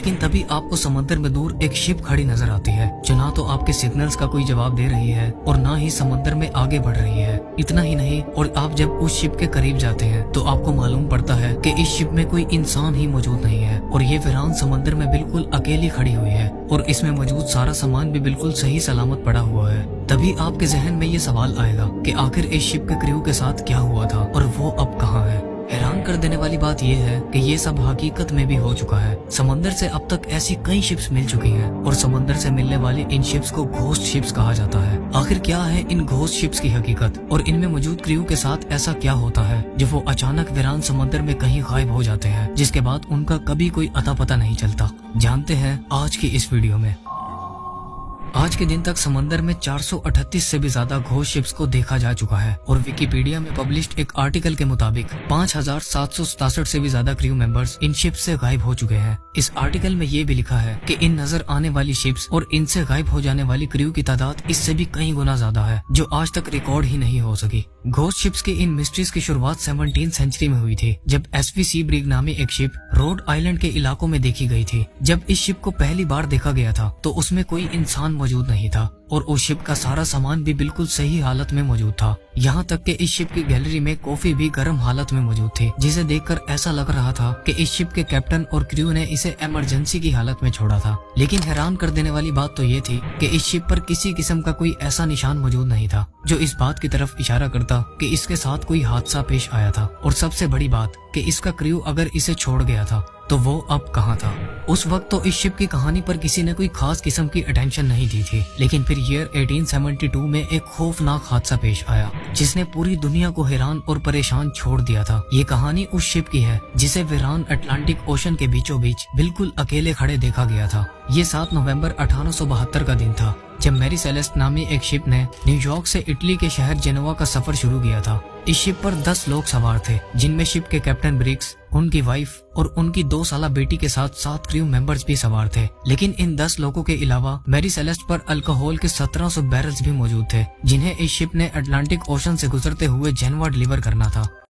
लेकिन तभी आपको समंदर में दूर एक शिप खड़ी नजर आती है जो ना तो आपके सिग्नल्स का कोई जवाब दे रही है और ना ही समंदर में आगे बढ़ रही है। इतना ही नहीं, और आप जब उस शिप के करीब जाते हैं तो आपको मालूम पड़ता है कि इस शिप में कोई इंसान ही मौजूद नहीं है और ये वीरान समंदर में बिल्कुल अकेली खड़ी हुई है और इसमें मौजूद सारा सामान भी बिल्कुल सही सलामत पड़ा हुआ है। तभी आपके जहन में ये सवाल आएगा कि आखिर इस शिप के क्रू के साथ क्या हुआ था और वो अब कहाँ है। हैरान कर देने वाली बात यह है कि ये सब हकीकत में भी हो चुका है। समंदर से अब तक ऐसी कई शिप्स मिल चुकी हैं और समंदर से मिलने वाली इन शिप्स को घोस्ट शिप्स कहा जाता है। आखिर क्या है इन घोस्ट शिप्स की हकीकत और इनमें मौजूद क्रू के साथ ऐसा क्या होता है जो वो अचानक वीरान समंदर में कहीं गायब हो जाते हैं, जिसके बाद उनका कभी कोई अता पता नहीं चलता। जानते हैं आज की इस वीडियो में। आज के दिन तक समंदर में 438 से भी ज्यादा घोस्ट शिप्स को देखा जा चुका है और विकिपीडिया में पब्लिश्ड एक आर्टिकल के मुताबिक 5767 से भी ज्यादा क्रू मेंबर्स इन शिप्स से गायब हो चुके हैं। इस आर्टिकल में ये भी लिखा है कि इन नजर आने वाली शिप्स और इनसे गायब हो जाने वाली क्रू की तादाद इससे भी कई गुना ज्यादा है जो आज तक रिकॉर्ड ही नहीं हो सकी। घोस्ट शिप्स की इन मिस्ट्रीज की शुरुआत 17वीं सेंचुरी में हुई थी जब एसवी सीब्रिग नामी एक शिप रोड आइलैंड के इलाकों में देखी गई थी। जब इस शिप को पहली बार देखा गया था तो उसमें कोई इंसान मौजूद नहीं था और उस शिप का सारा सामान भी बिल्कुल सही हालत में मौजूद था। यहाँ तक कि इस शिप की गैलरी में कॉफी भी गर्म हालत में मौजूद थी, जिसे देखकर ऐसा लग रहा था कि इस शिप के कैप्टन और क्रू ने इसे इमरजेंसी की हालत में छोड़ा था। लेकिन हैरान कर देने वाली बात तो ये थी कि इस शिप पर किसी किस्म का कोई ऐसा निशान मौजूद नहीं था जो इस बात की तरफ इशारा करता कि इसके साथ कोई हादसा पेश आया था। और सबसे बड़ी बात कि इसका क्रू अगर इसे छोड़ गया था तो वो अब कहाँ था। उस वक्त तो इस शिप की कहानी पर किसी ने कोई खास किस्म की अटेंशन नहीं दी थी, लेकिन फिर ईयर 1872 में एक खौफनाक हादसा पेश आया जिसने पूरी दुनिया को हैरान और परेशान छोड़ दिया था। ये कहानी उस शिप की है जिसे वीरान अटलांटिक ओशन के बीचों बीच बिल्कुल अकेले खड़े देखा गया था। ये 7 नवंबर 1872 का दिन था जब मैरी सेलेस्ट नामी एक शिप ने न्यूयॉर्क से इटली के शहर जेनोवा का सफर शुरू किया था। इस शिप पर 10 लोग सवार थे, जिनमें शिप के कैप्टन ब्रिग्स, उनकी वाइफ और उनकी 2 साला बेटी के साथ 7 क्रू मेंबर्स भी सवार थे। लेकिन इन 10 लोगों के अलावा मैरी सेलेस्ट पर अल्कोहल के 1700 बैरल्स भी मौजूद थे जिन्हें इस शिप ने अटलांटिक ओशन से गुजरते हुए जेनोवा डिलीवर करना था।